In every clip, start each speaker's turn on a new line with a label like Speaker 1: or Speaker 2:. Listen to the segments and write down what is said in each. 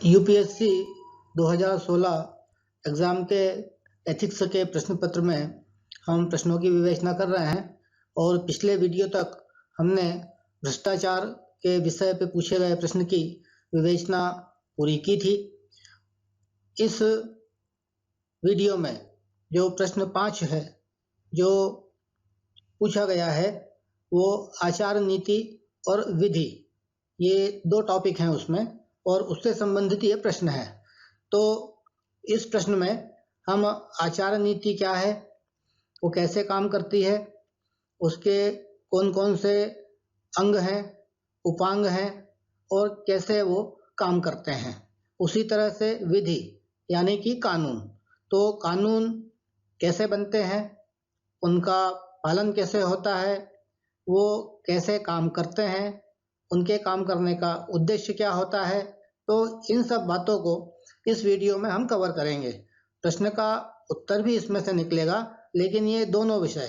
Speaker 1: UPSC 2016 exam के ethics के प्रश्न पत्र में हम प्रश्नों की विवेचना कर रहे हैं और पिछले वीडियो तक हमने भ्रष्टाचार के विषय पे पूछे गए प्रश्न की विवेचना पूरी की थी। इस वीडियो में जो प्रश्न 5 है जो पूछा गया है वो आचार नीति और विधि, ये दो टॉपिक हैं उसमें और उससे संबंधित ये प्रश्न है। तो इस प्रश्न में हम आचार नीति क्या है, वो कैसे काम करती है, उसके कौन कौन से अंग हैं, उपांग हैं और कैसे वो काम करते हैं। उसी तरह से विधि यानी कि कानून, तो कानून कैसे बनते हैं, उनका पालन कैसे होता है, वो कैसे काम करते हैं, उनके काम करने का उद्देश्य क्या होता है। तो इन सब बातों को इस वीडियो में हम कवर करेंगे। प्रश्न का उत्तर भी इसमें से निकलेगा, लेकिन ये दोनों विषय,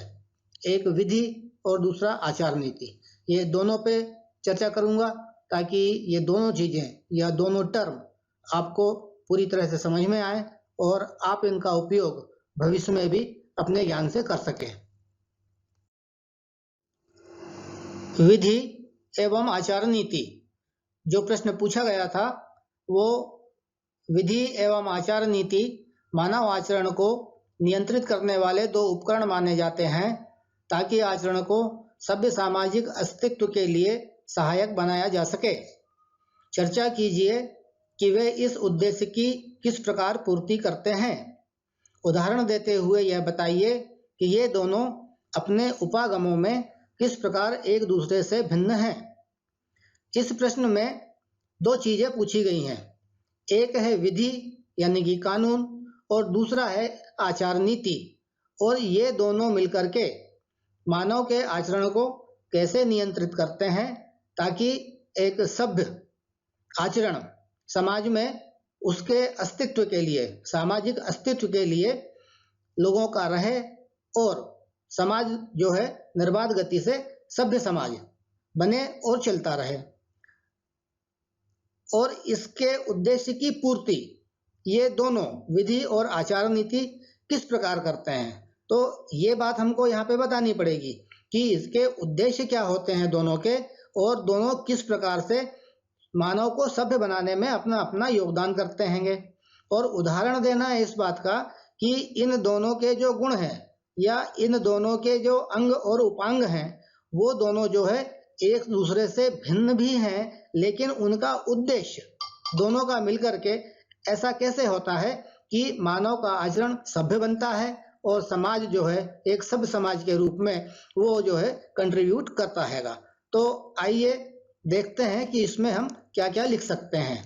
Speaker 1: एक विधि और दूसरा आचार नीति, ये दोनों पे चर्चा करूंगा ताकि ये दोनों चीजें या दोनों टर्म आपको पूरी तरह से समझ में आए और आप इनका उपयोग भविष्य में भी अपने ज्ञान से कर सकें। विधि एवं आचार नीति, जो प्रश्न पूछा गया था वो विधि एवं आचार नीति मानव आचरण को नियंत्रित करने वाले दो उपकरण माने जाते हैं ताकि आचरण को सभ्य सामाजिक अस्तित्व के लिए सहायक बनाया जा सके। चर्चा कीजिए कि वे इस उद्देश्य की किस प्रकार पूर्ति करते हैं। उदाहरण देते हुए यह बताइए कि ये दोनों अपने उपागमों में किस प्रकार एक दूसरे से भिन्न हैं। इस प्रश्न में दो चीजें पूछी गई हैं, एक है विधि यानी कि कानून और दूसरा है आचार नीति, और ये दोनों मिलकर के मानव के आचरण को कैसे नियंत्रित करते हैं ताकि एक सभ्य आचरण समाज में उसके अस्तित्व के लिए, सामाजिक अस्तित्व के लिए लोगों का रहे और समाज जो है निर्बाध गति से सभ्य समाज बने और चलता रहे। और इसके उद्देश्य की पूर्ति ये दोनों विधि और आचार नीति किस प्रकार करते हैं, तो ये बात हमको यहाँ पे बतानी पड़ेगी कि इसके उद्देश्य क्या होते हैं दोनों के, और दोनों किस प्रकार से मानव को सभ्य बनाने में अपना अपना योगदान करते हैंगे। और उदाहरण देना है इस बात का कि इन दोनों के जो गुण हैं या इन दोनों के जो अंग और उपांग हैं वो दोनों जो है एक दूसरे से भिन्न भी हैं, लेकिन उनका उद्देश्य दोनों का मिलकर के ऐसा कैसे होता है कि मानव का आचरण सभ्य बनता है और समाज जो है एक सभ्य समाज के रूप में वो जो है कंट्रीब्यूट करता हैगा। तो आइए देखते हैं कि इसमें हम क्या क्या लिख सकते हैं।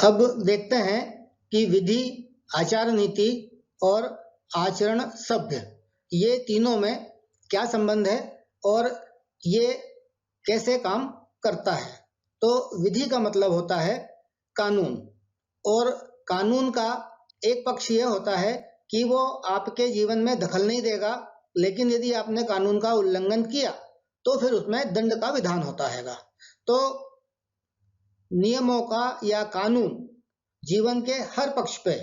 Speaker 1: अब देखते हैं कि विधि, आचार नीति और आचरण सभ्य, ये तीनों में क्या संबंध है और ये कैसे काम करता है। तो विधि का मतलब होता है कानून, और कानून का एक पक्ष यह होता है कि वो आपके जीवन में दखल नहीं देगा, लेकिन यदि आपने कानून का उल्लंघन किया तो फिर उसमें दंड का विधान होता हैगा। तो नियमों का या कानून जीवन के हर पक्ष पे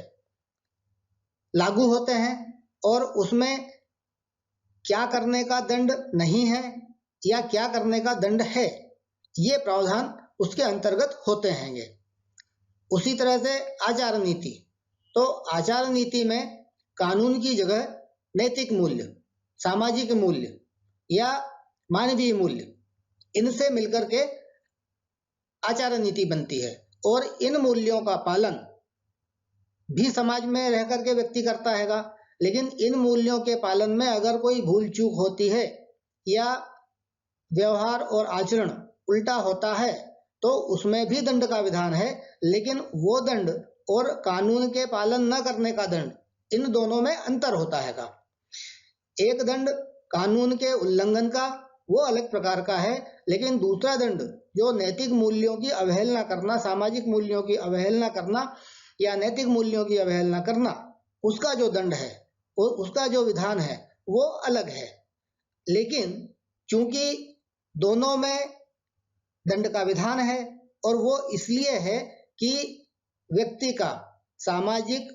Speaker 1: लागू होते हैं और उसमें क्या करने का दंड नहीं है या क्या करने का दंड है, ये प्रावधान उसके अंतर्गत होते हैंगे। उसी तरह से आचार नीति, तो आचार नीति में कानून की जगह नैतिक मूल्य, सामाजिक मूल्य या मानवीय मूल्य, इनसे मिलकर के आचार नीति बनती है। और इन मूल्यों का पालन भी समाज में रह करके व्यक्ति करता हैगा, लेकिन इन मूल्यों के पालन में अगर कोई भूल चूक होती है या व्यवहार और आचरण उल्टा होता है तो उसमें भी दंड का विधान है, लेकिन वो दंड और कानून के पालन न करने का दंड, इन दोनों में अंतर होता हैगा। एक दंड कानून के उल्लंघन का, वो अलग प्रकार का है, लेकिन दूसरा दंड जो नैतिक मूल्यों की अवहेलना करना, सामाजिक मूल्यों की अवहेलना करना या नैतिक मूल्यों की अवहेलना करना, उसका जो दंड है, उसका जो विधान है वो अलग है। लेकिन चूंकि दोनों में दंड का विधान है और वो इसलिए है कि व्यक्ति का सामाजिक,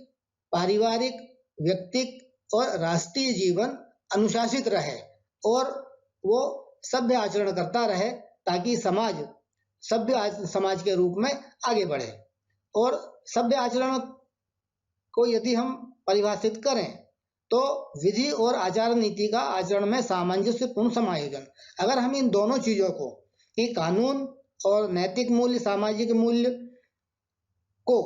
Speaker 1: पारिवारिक, व्यक्तिक और राष्ट्रीय जीवन अनुशासित रहे और वो सभ्य आचरण करता रहे, ताकि समाज सभ्य समाज के रूप में आगे बढ़े। और सभ्य आचरण को यदि हम परिभाषित करें तो विधि और आचार नीति का आचरण में सामंजस्यपूर्ण समायोजन। अगर हम इन दोनों चीजों को, कि कानून और नैतिक मूल्य, सामाजिक मूल्य को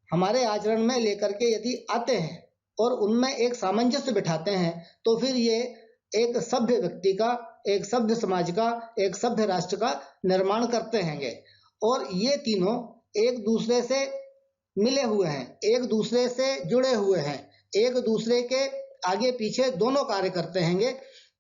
Speaker 1: हमारे आचरण में लेकर के यदि आते हैं और उनमें एक सामंजस्य बिठाते हैं, तो फिर ये एक सभ्य व्यक्ति का, एक सभ्य समाज का, एक सभ्य राष्ट्र का निर्माण करते हैंगे। और ये तीनों एक दूसरे से मिले हुए हैं, एक दूसरे से जुड़े हुए हैं, एक दूसरे के आगे पीछे दोनों कार्य करते हैंगे।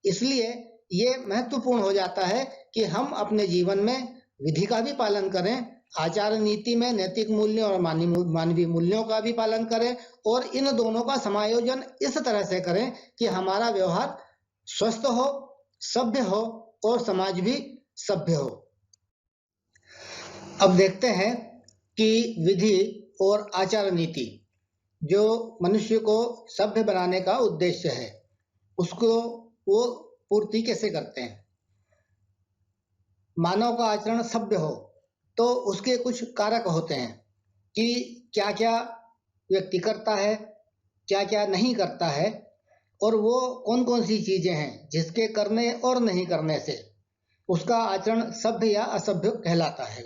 Speaker 1: इसलिए ये महत्वपूर्ण हो जाता है कि हम अपने जीवन में विधि का भी पालन करें, आचार नीति में नैतिक मूल्यों और मानवीय मूल्यों का भी पालन करें, और इन दोनों का समायोजन इस तरह से करें कि हमारा व्यवहार स्वस्थ हो, सभ्य हो और समाज भी सभ्य हो। अब देखते हैं कि विधि और आचार नीति जो मनुष्य को सभ्य बनाने का उद्देश्य है, उसको वो पूर्ति कैसे करते हैं। मानव का आचरण सभ्य हो तो उसके कुछ कारक होते हैं कि क्या क्या व्यक्ति करता है, क्या क्या नहीं करता है, और वो कौन कौन सी चीजें हैं जिसके करने और नहीं करने से उसका आचरण सभ्य या असभ्य कहलाता है।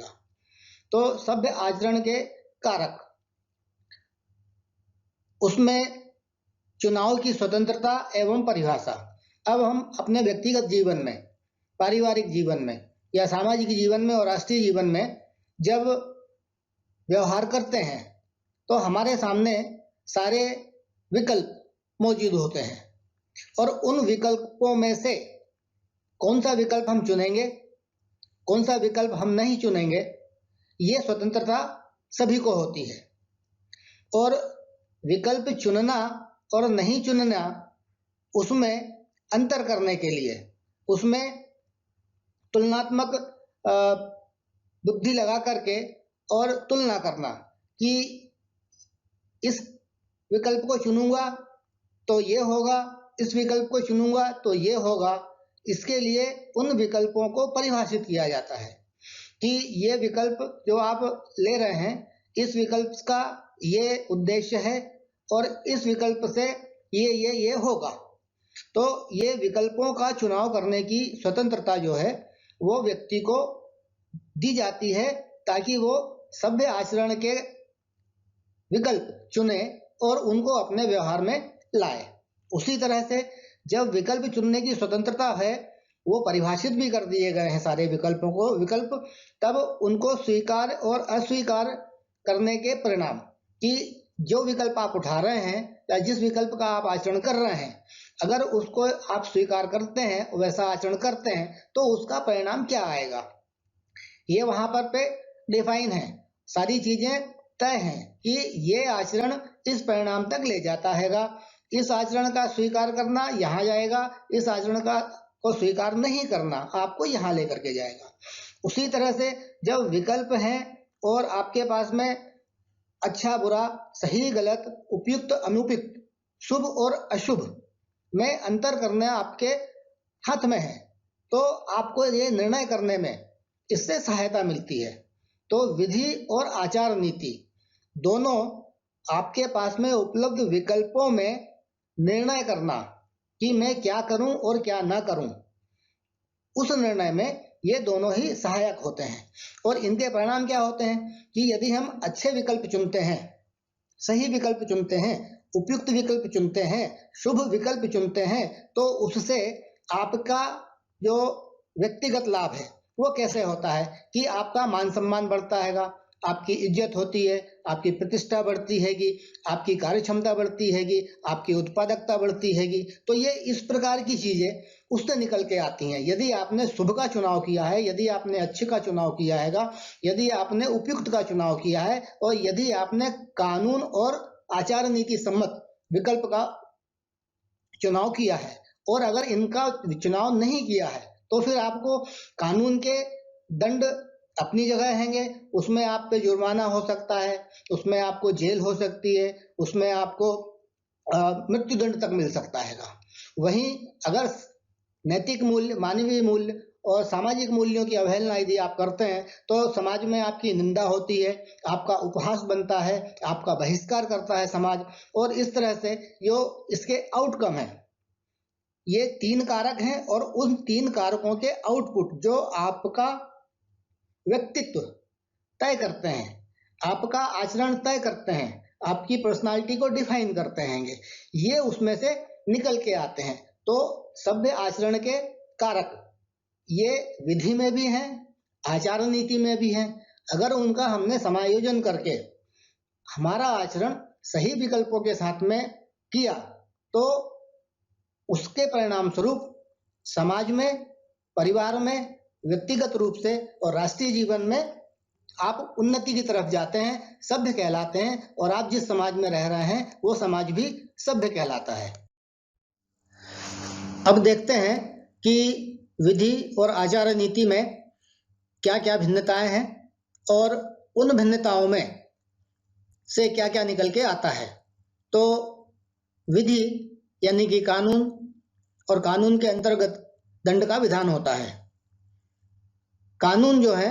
Speaker 1: तो सभ्य आचरण के कारक, उसमें चुनाव की स्वतंत्रता एवं परिभाषा। अब हम अपने व्यक्तिगत जीवन में, पारिवारिक जीवन में या सामाजिक जीवन में और राष्ट्रीय जीवन में जब व्यवहार करते हैं तो हमारे सामने सारे विकल्प मौजूद होते हैं, और उन विकल्पों में से कौन सा विकल्प हम चुनेंगे, कौन सा विकल्प हम नहीं चुनेंगे, ये स्वतंत्रता सभी को होती है। और विकल्प चुनना और नहीं चुनना, उसमें अंतर करने के लिए, उसमें तुलनात्मक बुद्धि लगा करके और तुलना करना कि इस विकल्प को चुनूंगा तो ये होगा, इस विकल्प को चुनूंगा तो ये होगा। इसके लिए उन विकल्पों को परिभाषित किया जाता है कि ये विकल्प जो आप ले रहे हैं, इस विकल्प का ये उद्देश्य है और इस विकल्प से ये होगा। तो ये विकल्पों का चुनाव करने की स्वतंत्रता जो है वो व्यक्ति को दी जाती है, ताकि वो सभ्य आचरण के विकल्प चुने और उनको अपने व्यवहार में लाए। उसी तरह से जब विकल्प चुनने की स्वतंत्रता है, वो परिभाषित भी कर दिए गए हैं सारे विकल्पों को, विकल्प तब उनको स्वीकार और अस्वीकार करने के परिणाम, कि जो विकल्प आप उठा रहे हैं या जिस विकल्प का आप आचरण कर रहे हैं, अगर उसको आप स्वीकार करते हैं, वैसा आचरण करते हैं, तो उसका परिणाम क्या आएगा, ये वहां पर पे डिफाइन है। सारी चीजें तय हैं कि ये आचरण इस परिणाम तक ले जाता हैगा, इस आचरण का स्वीकार करना यहाँ जाएगा, इस आचरण का को स्वीकार नहीं करना आपको यहाँ लेकर के जाएगा। उसी तरह से जब विकल्प हैं और आपके पास में अच्छा बुरा, सही गलत, उपयुक्त अनुपयुक्त, शुभ और अशुभ में अंतर करना आपके हाथ में है, तो आपको ये निर्णय करने में इससे सहायता मिलती है। तो विधि और आचार नीति दोनों आपके पास में उपलब्ध विकल्पों में निर्णय करना कि मैं क्या करूं और क्या ना करूं, उस निर्णय में ये दोनों ही सहायक होते हैं। और इनके परिणाम क्या होते हैं कि यदि हम अच्छे विकल्प चुनते हैं, सही विकल्प चुनते हैं, उपयुक्त विकल्प चुनते हैं, शुभ विकल्प चुनते हैं, तो उससे आपका जो व्यक्तिगत लाभ है वो कैसे होता है कि आपका मान सम्मान बढ़ता हैगा, आपकी इज्जत होती है, आपकी प्रतिष्ठा बढ़ती हैगी, आपकी कार्य क्षमता बढ़ती हैगी, आपकी उत्पादकता बढ़ती हैगी। तो ये इस प्रकार की चीजें उससे निकल के आती हैं। यदि आपने शुभ का चुनाव किया है, यदि आपने अच्छे का चुनाव किया हैगा, यदि आपने उपयुक्त का चुनाव किया है, और यदि आपने कानून और आचार नीति सम्मत विकल्प का चुनाव किया है, और अगर इनका चुनाव नहीं किया है तो फिर आपको कानून के दंड अपनी जगह हैंगे, उसमें आप पे जुर्माना हो सकता है, उसमें आपको जेल हो सकती है, उसमें आपको मृत्यु दंड तक मिल सकता है। वहीं अगर नैतिक मूल्य, मानवीय मूल्य और सामाजिक मूल्यों की अवहेलना यदि आप करते हैं तो समाज में आपकी निंदा होती है, आपका उपहास बनता है, आपका बहिष्कार करता है समाज। और इस तरह से जो इसके आउटकम है, ये 3 कारक हैं और उन 3 कारकों के आउटपुट जो आपका व्यक्तित्व तय करते हैं, आपका आचरण तय करते हैं, आपकी पर्सनालिटी को डिफाइन करते हैं, ये उसमें से निकल के आते हैं। तो सभ्य आचरण के कारक ये विधि में भी हैं, आचार नीति में भी हैं। अगर उनका हमने समायोजन करके हमारा आचरण सही विकल्पों के साथ में किया तो उसके परिणाम स्वरूप समाज में, परिवार में, व्यक्तिगत रूप से और राष्ट्रीय जीवन में आप उन्नति की तरफ जाते हैं, सभ्य कहलाते हैं, और आप जिस समाज में रह रहे हैं वो समाज भी सभ्य कहलाता है। अब देखते हैं कि विधि और आचार नीति में क्या क्या भिन्नताएं हैं और उन भिन्नताओं में से क्या क्या निकल के आता है। तो विधि यानी कि कानून, और कानून के अंतर्गत दंड का विधान होता है। कानून जो है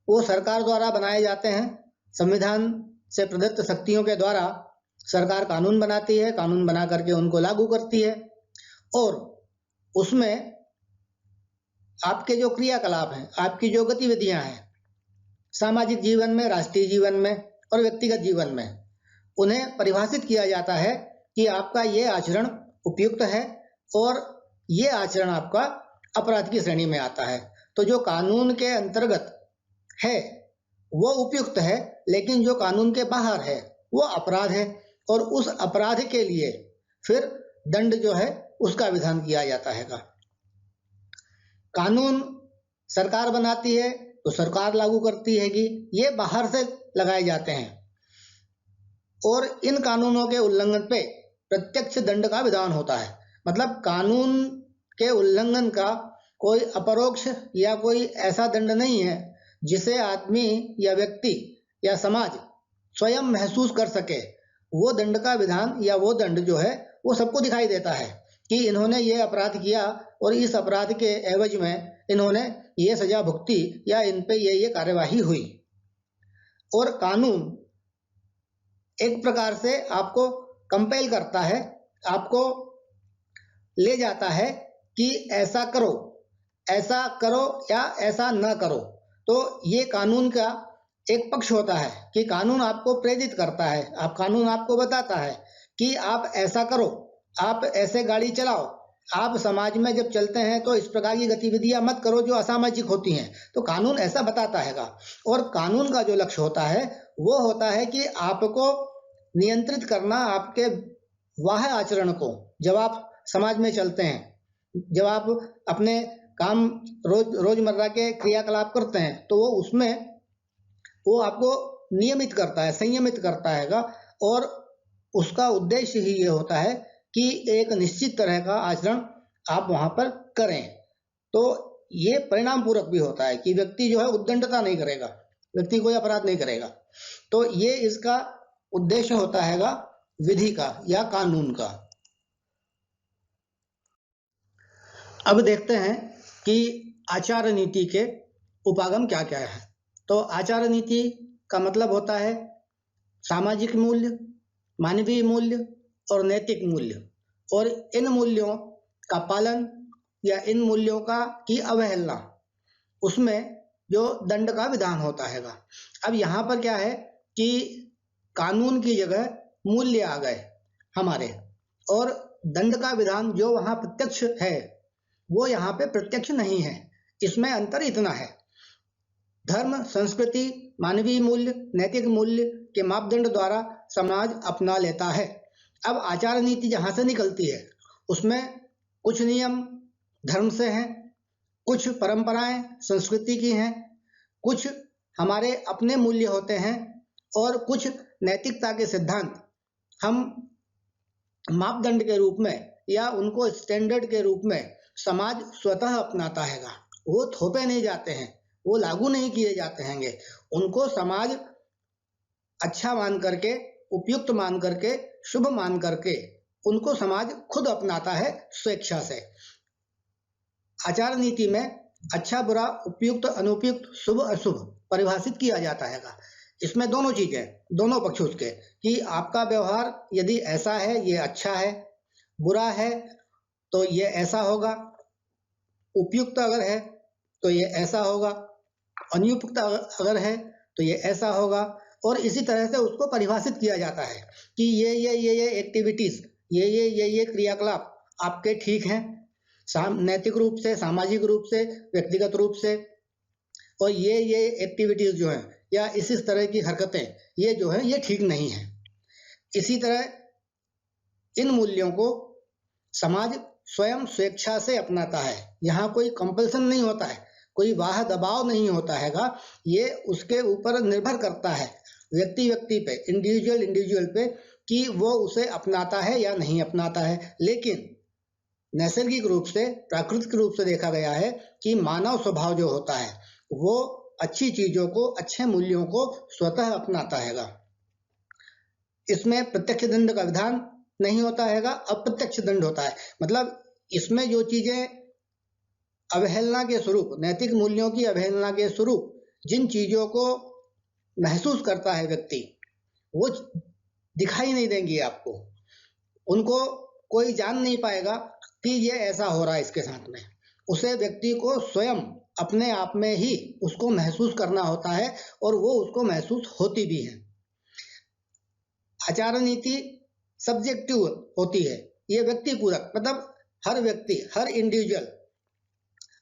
Speaker 1: वो सरकार द्वारा बनाए जाते हैं। संविधान से प्रदत्त शक्तियों के द्वारा सरकार कानून बनाती है, कानून बना करके उनको लागू करती है, और उसमें आपके जो क्रियाकलाप हैं, आपकी जो गतिविधियां हैं, सामाजिक जीवन में, राष्ट्रीय जीवन में और व्यक्तिगत जीवन में, उन्हें परिभाषित किया जाता है कि आपका ये आचरण उपयुक्त है और ये आचरण आपका अपराध की श्रेणी में आता है। तो जो कानून के अंतर्गत है वो उपयुक्त है, लेकिन जो कानून के बाहर है वो अपराध है, और उस अपराध के लिए फिर दंड जो है उसका विधान किया जाता है। कानून सरकार बनाती है तो सरकार लागू करती है कि ये बाहर से लगाए जाते हैं, और इन कानूनों के उल्लंघन पे प्रत्यक्ष दंड का विधान होता है। मतलब कानून के उल्लंघन का कोई अपरोक्ष या कोई ऐसा दंड नहीं है जिसे आदमी या व्यक्ति या समाज स्वयं महसूस कर सके। वो दंड का विधान या वो दंड जो है वो सबको दिखाई देता है कि इन्होंने ये अपराध किया और इस अपराध के एवज में इन्होंने ये सजा भुगती या इन पे ये कार्यवाही हुई। और कानून एक प्रकार से आपको कंपेल करता है, आपको ले जाता है कि ऐसा करो या ऐसा न करो। तो ये कानून का एक पक्ष होता है कि कानून आपको प्रेरित करता है, कानून आपको बताता है कि आप ऐसा करो, आप ऐसे गाड़ी चलाओ, आप समाज में जब चलते हैं तो इस प्रकार की गतिविधियां मत करो जो असामाजिक होती हैं। तो कानून ऐसा बताता है। और कानून का जो लक्ष्य होता है वो होता है कि आपको नियंत्रित करना, आपके वाह आचरण को। जब आप समाज में चलते हैं, जब आप अपने काम रोजमर्रा के क्रियाकलाप करते हैं, तो वो उसमें वो आपको नियमित करता है, संयमित करता है, और उसका उद्देश्य ही ये होता है कि एक निश्चित तरह का आचरण आप वहां पर करें। तो ये परिणाम पूर्वक भी होता है कि व्यक्ति जो है उद्दंडता नहीं करेगा, व्यक्ति कोई अपराध नहीं करेगा। तो ये इसका उद्देश्य होता है विधि का या कानून का। अब देखते हैं कि आचार नीति के उपागम क्या क्या है। तो आचार नीति का मतलब होता है सामाजिक मूल्य, मानवीय मूल्य और नैतिक मूल्य, और इन मूल्यों का पालन या इन मूल्यों की अवहेलना, उसमें जो दंड का विधान होता है। अब यहाँ पर क्या है कि कानून की जगह मूल्य आ गए हमारे, और दंड का विधान जो वहाँ प्रत्यक्ष है वो यहाँ पे प्रत्यक्ष नहीं है। इसमें अंतर इतना है, धर्म, संस्कृति, मानवीय मूल्य, नैतिक मूल्य के मापदंड द्वारा समाज अपना लेता है। अब आचार नीति जहाँ से निकलती है उसमें कुछ नियम धर्म से हैं, कुछ परंपराएं संस्कृति की हैं, कुछ हमारे अपने मूल्य होते हैं, और कुछ नैतिकता के सिद्धांत हम मापदंड के रूप में या उनको स्टैंडर्ड के रूप में समाज स्वतः अपनाता है। वो थोपे नहीं जाते हैं, वो लागू नहीं किए जाते हैंगे। उनको समाज अच्छा मान करके, उपयुक्त मान करके, शुभ मान करके उनको समाज खुद अपनाता है स्वेच्छा से। आचार नीति में अच्छा बुरा, उपयुक्त अनुपयुक्त, शुभ अशुभ परिभाषित किया जाता है। इसमें दोनों चीजें, दोनों पक्ष उसके, कि आपका व्यवहार यदि ऐसा है ये अच्छा है, बुरा है तो ये ऐसा होगा, उपयुक्त अगर है तो ये ऐसा होगा, अनुपयुक्त अगर है तो ये ऐसा होगा। और इसी तरह से उसको परिभाषित किया जाता है कि ये एक्टिविटीज, ये क्रियाकलाप आपके ठीक हैं, नैतिक रूप से, सामाजिक रूप से, व्यक्तिगत रूप से, और ये एक्टिविटीज जो हैं या इस तरह की हरकतें ये जो है ये ठीक नहीं है। इसी तरह इन मूल्यों को समाज स्वयं स्वेच्छा से अपनाता है। यहाँ कोई कंपल्सन नहीं होता है, कोई बाह्य दबाव नहीं होता हैगा। ये उसके ऊपर निर्भर करता है व्यक्ति पे, इंडिविजुअल पे, कि वो उसे अपनाता है या नहीं अपनाता है। लेकिन नैसर्गिक रूप से, प्राकृतिक रूप से देखा गया है कि मानव स्वभाव जो होता है वो अच्छी चीजों को, अच्छे मूल्यों को स्वतः अपनाता हैगा। इसमें प्रत्यक्ष दंड का विधान नहीं होता हैगा, अप्रत्यक्ष दंड होता है। मतलब इसमें जो चीजें अवहेलना के स्वरूप, नैतिक मूल्यों की अवहेलना के स्वरूप जिन चीजों को महसूस करता है व्यक्ति, वो दिखाई नहीं देंगी आपको। उनको कोई जान नहीं पाएगा कि ये ऐसा हो रहा है इसके साथ में। उसे व्यक्ति को स्वयं अपने आप में ही उसको महसूस करना होता है और वो उसको महसूस होती भी है। आचार नीति सब्जेक्टिव होती है, ये व्यक्ति पूरक, मतलब हर व्यक्ति, हर इंडिविजुअल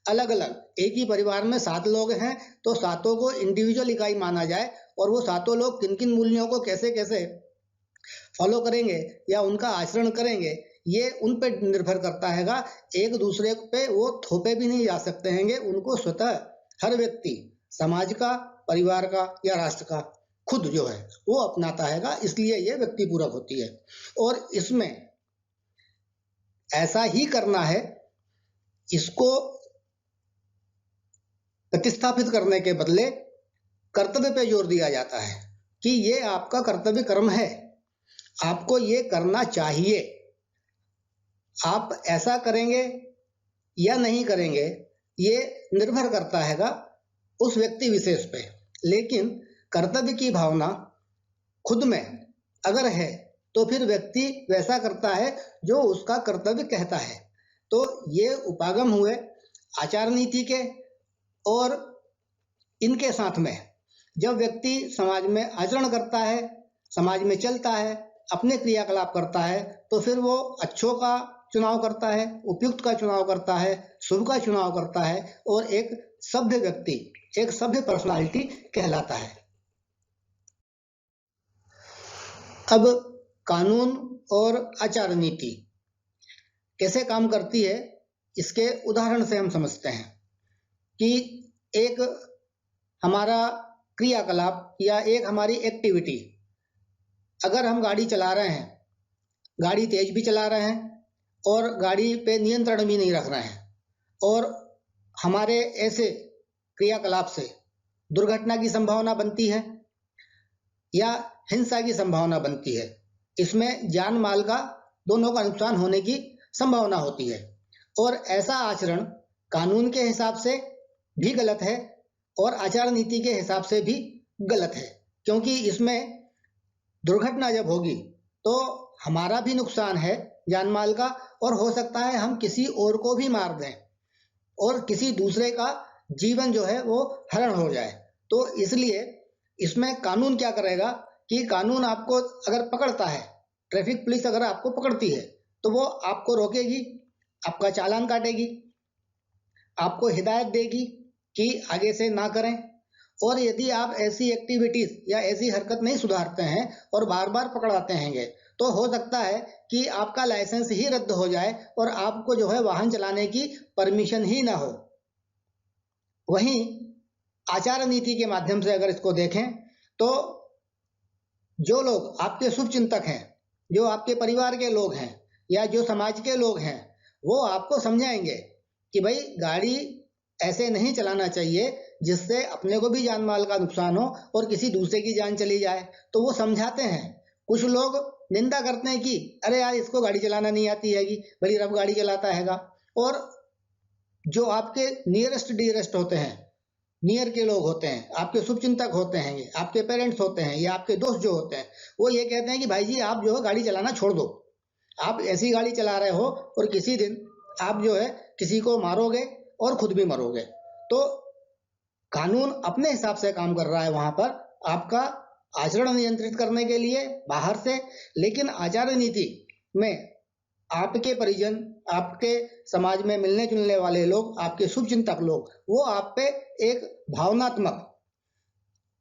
Speaker 1: अलग अलग, एक ही परिवार में 7 लोग हैं तो 7 को इंडिविजुअल इकाई माना जाए और वो 7 लोग किन किन मूल्यों को कैसे कैसे फॉलो करेंगे या उनका आचरण करेंगे, ये उन पर निर्भर करता हैगा। एक दूसरे पे वो थोपे भी नहीं जा सकते हैंगे। उनको स्वतः हर व्यक्ति समाज का, परिवार का या राष्ट्र का खुद जो है वो अपनाता हैगा, इसलिए ये व्यक्ति पूरक होती है। और इसमें ऐसा ही करना है, इसको प्रतिस्थापित करने के बदले कर्तव्य पे जोर दिया जाता है कि ये आपका कर्तव्य कर्म है, आपको ये करना चाहिए। आप ऐसा करेंगे या नहीं करेंगे ये निर्भर करता हैगा उस व्यक्ति विशेष पे। लेकिन कर्तव्य की भावना खुद में अगर है तो फिर व्यक्ति वैसा करता है जो उसका कर्तव्य कहता है। तो ये उपागम हुए आचार नीति के, और इनके साथ में जब व्यक्ति समाज में आचरण करता है, समाज में चलता है, अपने क्रियाकलाप करता है, तो फिर वो अच्छों का चुनाव करता है, उपयुक्त का चुनाव करता है, शुभ का चुनाव करता है और एक सभ्य व्यक्ति, एक सभ्य पर्सनालिटी कहलाता है। अब कानून और आचार नीति कैसे काम करती है, इसके उदाहरण से हम समझते हैं कि एक हमारा क्रियाकलाप या एक हमारी एक्टिविटी, अगर हम गाड़ी चला रहे हैं, गाड़ी तेज भी चला रहे हैं और गाड़ी पे नियंत्रण भी नहीं रख रहे हैं, और हमारे ऐसे क्रियाकलाप से दुर्घटना की संभावना बनती है या हिंसा की संभावना बनती है, इसमें जान माल का दोनों का नुकसान होने की संभावना होती है। और ऐसा आचरण कानून के हिसाब से भी गलत है और आचार नीति के हिसाब से भी गलत है, क्योंकि इसमें दुर्घटना जब होगी तो हमारा भी नुकसान है जान माल का, और हो सकता है हम किसी और को भी मार दें और किसी दूसरे का जीवन जो है वो हरण हो जाए। तो इसलिए इसमें कानून क्या करेगा कि कानून आपको अगर पकड़ता है, ट्रैफिक पुलिस अगर आपको पकड़ती है तो वो आपको रोकेगी, आपका चालान काटेगी, आपको हिदायत देगी कि आगे से ना करें। और यदि आप ऐसी एक्टिविटीज या ऐसी हरकत नहीं सुधारते हैं और बार बार पकड़ाते हैंगे तो हो सकता है कि आपका लाइसेंस ही रद्द हो जाए और आपको जो है वाहन चलाने की परमिशन ही ना हो। वहीं आचार नीति के माध्यम से अगर इसको देखें तो जो लोग आपके शुभ चिंतक हैं, जो आपके परिवार के लोग हैं या जो समाज के लोग हैं, वो आपको समझाएंगे कि भाई गाड़ी ऐसे नहीं चलाना चाहिए, जिससे अपने को भी जान माल का नुकसान हो और किसी दूसरे की जान चली जाए। तो वो समझाते हैं। कुछ लोग निंदा करते हैं कि अरे यार इसको गाड़ी चलाना नहीं आती हैगी, बड़ी रफ गाड़ी चलाता हैगा। और जो आपके नियरेस्ट डियरेस्ट होते हैं, नियर के लोग होते हैं, आपके शुभचिंतक होते हैं, ये आपके पेरेंट्स होते हैं या आपके दोस्त जो होते हैं, वो ये कहते हैं कि भाई जी आप जो है गाड़ी चलाना छोड़ दो। आप ऐसी गाड़ी चला रहे हो और किसी दिन आप जो है किसी को मारोगे और खुद भी मरोगे। तो कानून अपने हिसाब से काम कर रहा है वहां पर, आपका आचरण नियंत्रित करने के लिए बाहर से, लेकिन आचार नीति में आपके परिजन, आपके समाज में मिलने जुलने वाले लोग, आपके शुभचिंतक लोग, वो आप पे एक भावनात्मक,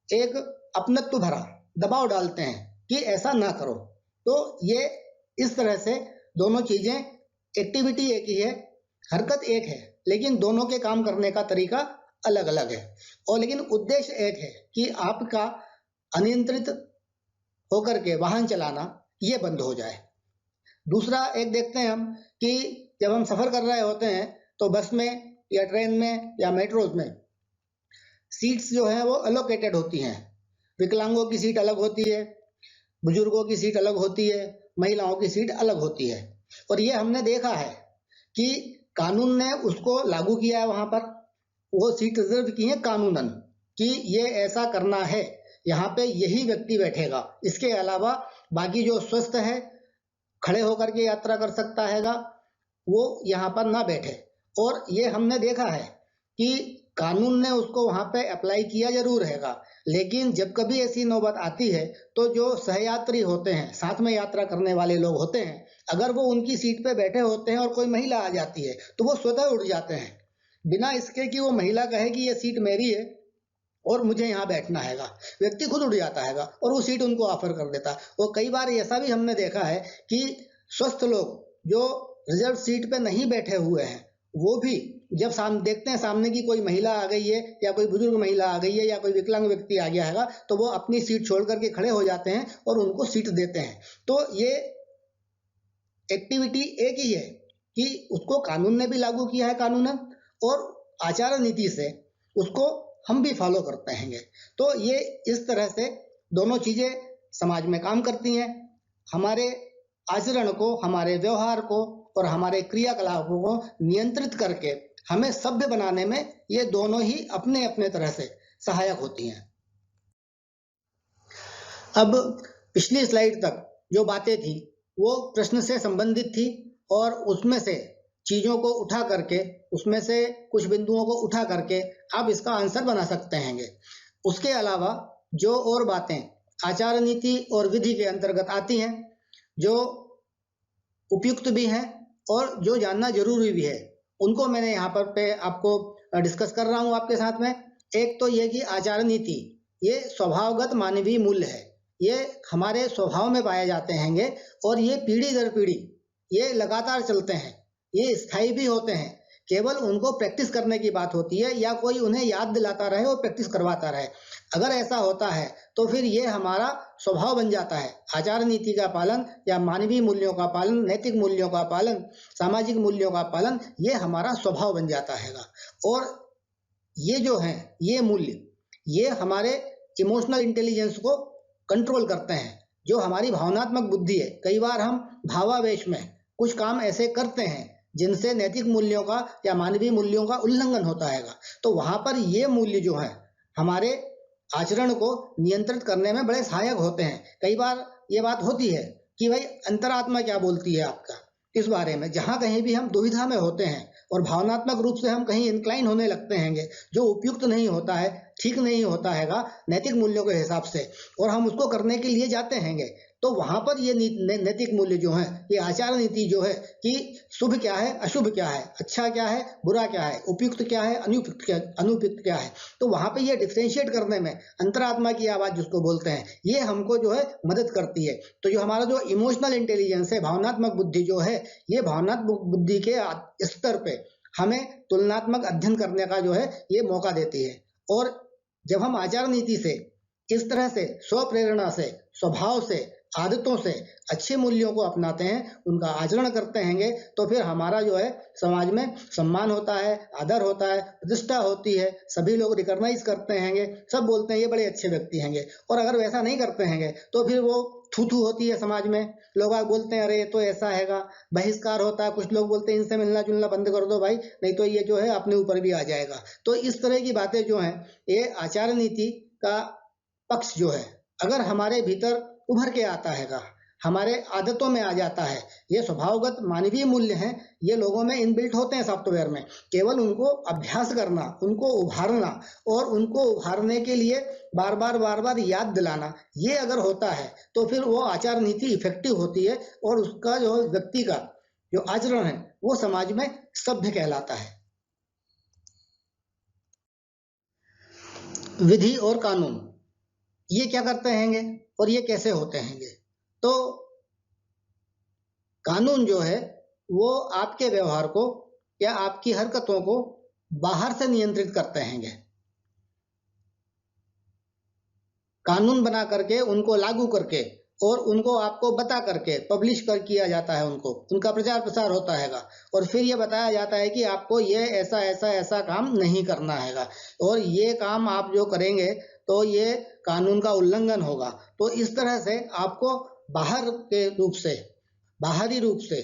Speaker 1: एक अपनत्व भरा दबाव डालते हैं कि ऐसा ना करो। तो ये इस तरह से दोनों चीजें, एक्टिविटी एक ही है, हरकत एक है, लेकिन दोनों के काम करने का तरीका अलग अलग है। और लेकिन उद्देश्य एक है कि आपका अनियंत्रित होकर के वाहन चलाना ये बंद हो जाए। दूसरा एक देखते हैं हम कि जब हम सफर कर रहे होते हैं तो बस में या ट्रेन में या मेट्रोज में सीट्स जो है वो अलोकेटेड होती हैं। विकलांगों की सीट अलग होती है, बुजुर्गों की सीट अलग होती है, महिलाओं की सीट अलग होती है। और ये हमने देखा है कि कानून ने उसको लागू किया है, वहां पर वो सीट रिजर्व की है कानूनन कि ये ऐसा करना है, यहाँ पे यही व्यक्ति बैठेगा, इसके अलावा बाकी जो स्वस्थ है, खड़े होकर के यात्रा कर सकता हैगा, वो यहाँ पर ना बैठे। और ये हमने देखा है कि कानून ने उसको वहां पे अप्लाई किया जरूर हैगा, लेकिन जब कभी ऐसी नौबत आती है तो जो सहयात्री होते हैं, साथ में यात्रा करने वाले लोग होते हैं, अगर वो उनकी सीट पे बैठे होते हैं और कोई महिला आ जाती है तो वो स्वतः उठ जाते हैं, बिना इसके कि वो महिला कहे कि ये सीट मेरी है और मुझे यहाँ बैठना हैगा। व्यक्ति खुद उठ जाता हैगा और वो सीट उनको ऑफर कर देता है। और कई बार ऐसा भी हमने देखा है कि स्वस्थ लोग जो रिजर्व सीट पे नहीं बैठे हुए हैं, वो भी जब देखते हैं सामने की कोई महिला आ गई है या कोई बुजुर्ग महिला आ गई है या कोई विकलांग व्यक्ति आ गया हैगा, तो वो अपनी सीट छोड़ करके खड़े हो जाते हैं और उनको सीट देते हैं। तो ये एक्टिविटी एक ही है कि उसको कानून ने भी लागू किया है कानूनन, और आचार नीति से उसको हम भी फॉलो करते हैं। तो ये इस तरह से दोनों चीजें समाज में काम करती हैं। हमारे आचरण को, हमारे व्यवहार को और हमारे क्रियाकलापों को नियंत्रित करके हमें सभ्य बनाने में ये दोनों ही अपने अपने तरह से सहायक होती हैं। अब पिछली स्लाइड तक जो बातें थी वो प्रश्न से संबंधित थी और उसमें से चीजों को उठा करके, उसमें से कुछ बिंदुओं को उठा करके आप इसका आंसर बना सकते हैं। उसके अलावा जो और बातें आचार नीति और विधि के अंतर्गत आती हैं, जो उपयुक्त भी हैं और जो जानना जरूरी भी है, उनको मैंने यहाँ पर पे आपको डिस्कस कर रहा हूँ आपके साथ में। एक तो ये कि आचार नीति ये स्वभावगत मानवीय मूल्य है, ये हमारे स्वभाव में पाए जाते हैं और ये पीढ़ी दर पीढ़ी ये लगातार चलते हैं, ये स्थायी भी होते हैं। केवल उनको प्रैक्टिस करने की बात होती है या कोई उन्हें याद दिलाता रहे और प्रैक्टिस करवाता रहे। अगर ऐसा होता है तो फिर ये हमारा स्वभाव बन जाता है। आचार नीति का पालन या मानवीय मूल्यों का पालन, नैतिक मूल्यों का पालन, सामाजिक मूल्यों का पालन, ये हमारा स्वभाव बन जाता है। और ये जो है ये मूल्य, ये हमारे इमोशनल इंटेलिजेंस को कंट्रोल करते हैं, जो हमारी भावनात्मक बुद्धि है। कई बार हम भावावेश में कुछ काम ऐसे करते हैं जिनसे नैतिक मूल्यों का या मानवीय मूल्यों का उल्लंघन होता है, तो वहां पर ये मूल्य जो है हमारे आचरण को नियंत्रित करने में बड़े सहायक होते हैं। कई बार ये बात होती है कि भाई अंतरात्मा क्या बोलती है आपका इस बारे में, जहां कहीं भी हम दुविधा में होते हैं और भावनात्मक रूप से हम कहीं इंक्लाइन होने लगते हैं जो उपयुक्त नहीं होता है, ठीक नहीं होता हैगा नैतिक मूल्यों के हिसाब से, और हम उसको करने के लिए जाते हैं, तो वहां पर ये नैतिक मूल्य जो है, ये आचार नीति जो है कि शुभ क्या है, अशुभ क्या है, अच्छा क्या है, बुरा क्या है, उपयुक्त क्या है, अनुपयुक्त क्या है, तो वहां पे ये डिफरेंशिएट करने में अंतरात्मा की आवाज जिसको बोलते हैं, ये हमको जो है मदद करती है। तो जो हमारा जो इमोशनल इंटेलिजेंस है, भावनात्मक बुद्धि जो है, ये भावनात्मक बुद्धि के स्तर पे हमें तुलनात्मक अध्ययन करने का जो है ये मौका देती है। और जब हम आचार नीति से इस तरह से स्वप्रेरणा से, स्वभाव से आदतों से अच्छे मूल्यों को अपनाते हैं, उनका आचरण करते हैंगे, तो फिर हमारा जो है समाज में सम्मान होता है, आदर होता है, प्रतिष्ठा होती है, सभी लोग रिकॉग्नाइज करते हैंगे, सब बोलते हैं ये बड़े अच्छे व्यक्ति हैंगे। और अगर वैसा नहीं करते हैंगे तो फिर वो थू थू होती है समाज में, लोग आगे बोलते हैं अरे ये तो ऐसा हैगा, बहिष्कार होता है, कुछ लोग बोलते हैं इनसे मिलना जुलना बंद कर दो भाई, नहीं तो ये जो है अपने ऊपर भी आ जाएगा। तो इस तरह की बातें जो हैं, ये आचार नीति का पक्ष जो है अगर हमारे भीतर उभर के आता हैगा, हमारे आदतों में आ जाता है, ये स्वभावगत मानवीय मूल्य हैं, ये लोगों में इनबिल्ट होते हैं सॉफ्टवेयर में, केवल उनको अभ्यास करना, उनको उभारना और उनको उभारने के लिए बार बार याद दिलाना, ये अगर होता है तो फिर वो आचार नीति इफेक्टिव होती है और उसका जो व्यक्ति का जो आचरण है वो समाज में सभ्य कहलाता है। विधि और कानून ये क्या करते हैंगे और ये कैसे होते हैंगे? तो कानून जो है वो आपके व्यवहार को या आपकी हरकतों को बाहर से नियंत्रित करते हैंगे। कानून बना करके उनको लागू करके और उनको आपको बता करके पब्लिश कर किया जाता है, उनको उनका प्रचार प्रसार होता हैगा और फिर ये बताया जाता है कि आपको ये ऐसा ऐसा ऐसा काम नहीं करना हैगा और ये काम आप जो करेंगे तो ये कानून का उल्लंघन होगा। तो इस तरह से आपको बाहर के रूप से, बाहरी रूप से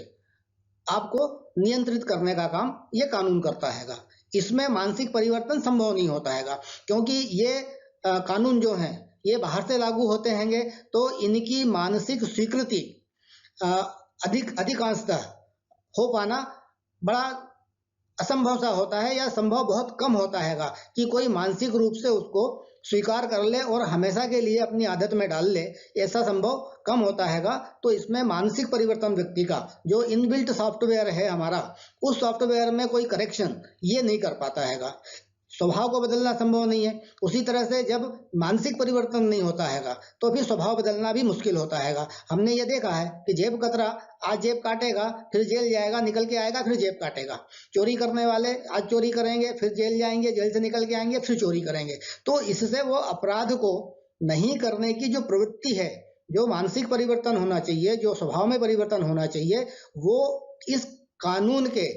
Speaker 1: आपको नियंत्रित करने का काम ये कानून करता हैगा। इसमें मानसिक परिवर्तन संभव नहीं होता हैगा, क्योंकि ये कानून जो हैं ये बाहर से लागू होते हैंगे तो इनकी मानसिक स्वीकृति अधिकांशतः हो पाना बड़ा असंभव सा होता है या संभव बहुत कम होता हैगा कि कोई मानसिक रूप से उसको स्वीकार कर ले और हमेशा के लिए अपनी आदत में डाल ले, ऐसा संभव कम होता हैगा। तो इसमें मानसिक परिवर्तन व्यक्ति का जो इनबिल्ट सॉफ्टवेयर है हमारा, उस सॉफ्टवेयर में कोई करेक्शन ये नहीं कर पाता हैगा, स्वभाव को बदलना संभव नहीं है। उसी तरह से जब मानसिक परिवर्तन नहीं होता हैगा तो फिर स्वभाव बदलना भी मुश्किल होता हैगा। हमने ये देखा है कि जेब कतरा आज जेब काटेगा, फिर जेल जाएगा, निकल के आएगा, फिर जेब काटेगा। चोरी करने वाले आज चोरी करेंगे, फिर जेल जाएंगे, जेल से निकल के आएंगे, फिर चोरी करेंगे। तो इससे वो अपराध को नहीं करने की जो प्रवृत्ति है, जो मानसिक परिवर्तन होना चाहिए, जो स्वभाव में परिवर्तन होना चाहिए, वो इस कानून के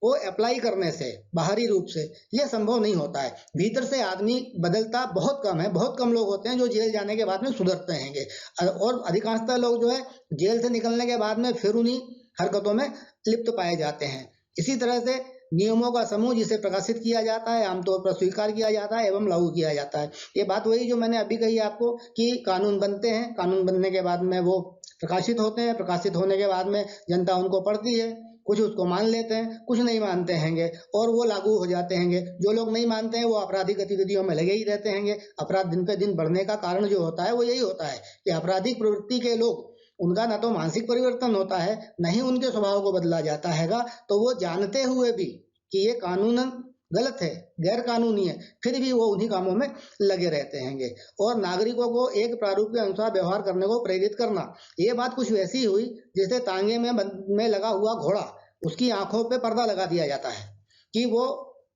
Speaker 1: को अप्लाई करने से बाहरी रूप से ये संभव नहीं होता है। भीतर से आदमी बदलता बहुत कम है, बहुत कम लोग होते हैं जो जेल जाने के बाद में सुधरते हैंगे और अधिकांशतः लोग जो है जेल से निकलने के बाद में फिर उन्हीं हरकतों में लिप्त पाए जाते हैं। इसी तरह से नियमों का समूह जिसे प्रकाशित किया जाता है, आमतौर पर स्वीकार किया जाता है एवं लागू किया जाता है। ये बात वही जो मैंने अभी कही आपको कि कानून बनते हैं, कानून बनने के बाद में वो प्रकाशित होते हैं, प्रकाशित होने के बाद में जनता उनको पढ़ती है, कुछ उसको मान लेते हैं, कुछ नहीं मानते हैंगे और वो लागू हो जाते हैंगे। जो लोग नहीं मानते हैं वो आपराधिक गतिविधियों में लगे ही रहते हैंगे। अपराध दिन पे दिन बढ़ने का कारण जो होता है वो यही होता है कि आपराधिक प्रवृत्ति के लोग, उनका ना तो मानसिक परिवर्तन होता है, न ही उनके स्वभाव को बदला जाता हैगा, तो वो जानते हुए भी कि ये कानूनन गलत है, गैर कानूनी है, फिर भी वो उन्हीं कामों में लगे रहते हैंगे। और नागरिकों को एक प्रारूप के अनुसार व्यवहार करने को प्रेरित करना, ये बात कुछ वैसी हुई जैसे तांगे में लगा हुआ घोड़ा, उसकी आंखों पे पर्दा लगा दिया जाता है कि वो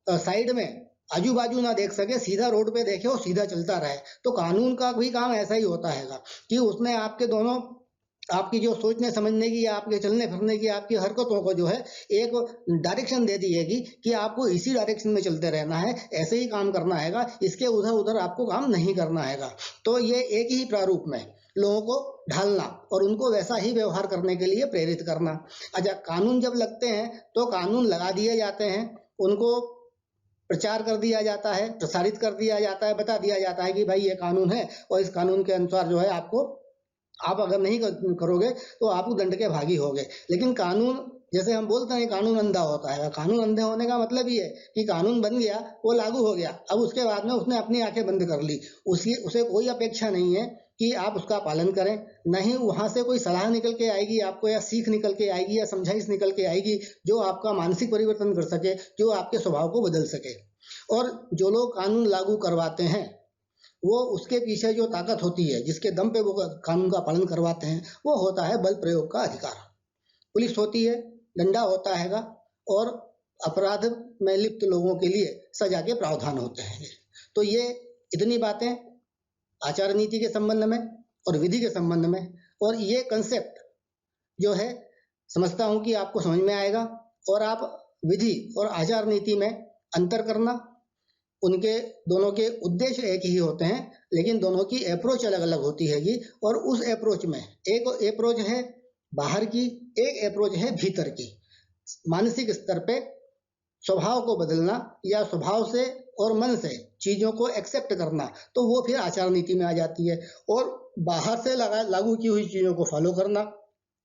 Speaker 1: साइड में आजू बाजू ना देख सके, सीधा रोड पे देखे और सीधा चलता रहे। तो कानून का भी काम ऐसा ही होता हैगा कि उसने आपके दोनों, आपकी जो सोचने समझने की या आपके चलने फिरने की आपकी हरकतों को जो है एक डायरेक्शन दे दिएगी कि आपको इसी डायरेक्शन में चलते रहना है, ऐसे ही काम करना हैगा, इसके उधर उधर आपको काम नहीं करना हैगा। तो ये एक ही प्रारूप में लोगों को ढालना और उनको वैसा ही व्यवहार करने के लिए प्रेरित करना। अच्छा, कानून जब लगते हैं तो कानून लगा दिए जाते हैं, उनको प्रचार कर दिया जाता है, प्रसारित कर दिया जाता है, बता दिया जाता है कि भाई ये कानून है और इस कानून के अनुसार जो है आपको, आप अगर नहीं करोगे तो आप दंड के भागी होगे। लेकिन कानून, जैसे हम बोलते हैं कानून अंधा होता है, कानून अंधे होने का मतलब ये है कि कानून बन गया, वो लागू हो गया, अब उसके बाद में उसने अपनी आंखें बंद कर ली, उसे कोई अपेक्षा नहीं है कि आप उसका पालन करें, नहीं वहां से कोई सलाह निकल के आएगी आपको, या सीख निकल के आएगी, या समझाइश निकल के आएगी जो आपका मानसिक परिवर्तन कर सके, जो आपके स्वभाव को बदल सके। और जो लोग कानून लागू करवाते हैं वो, उसके पीछे जो ताकत होती है, जिसके दम पे वो कानून का पालन करवाते हैं, वो होता है बल प्रयोग का अधिकार। पुलिस होती है, डंडा होता हैगा और अपराध में लिप्त लोगों के लिए सजा के प्रावधान होते हैं। तो ये इतनी बातें आचार नीति के संबंध में और विधि के संबंध में। और ये कंसेप्ट जो है समझता हूँ कि आपको समझ में आएगा और आप विधि और आचार नीति में अंतर करना, उनके दोनों के उद्देश्य एक ही होते हैं लेकिन दोनों की अप्रोच अलग अलग होती हैगी। और उस अप्रोच में एक अप्रोच है बाहर की, एक अप्रोच है भीतर की। मानसिक स्तर पे स्वभाव को बदलना या स्वभाव से और मन से चीजों को एक्सेप्ट करना, तो वो फिर आचार नीति में आ जाती है। और बाहर से लागू की हुई चीजों को फॉलो करना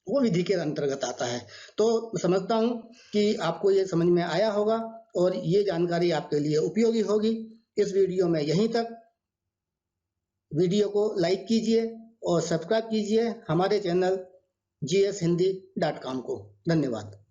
Speaker 1: वो विधि के अंतर्गत आता है। तो समझता हूँ कि आपको ये समझ में आया होगा और ये जानकारी आपके लिए उपयोगी होगी। इस वीडियो में यहीं तक। वीडियो को लाइक कीजिए और सब्सक्राइब कीजिए हमारे चैनल GSHindi.com को। धन्यवाद।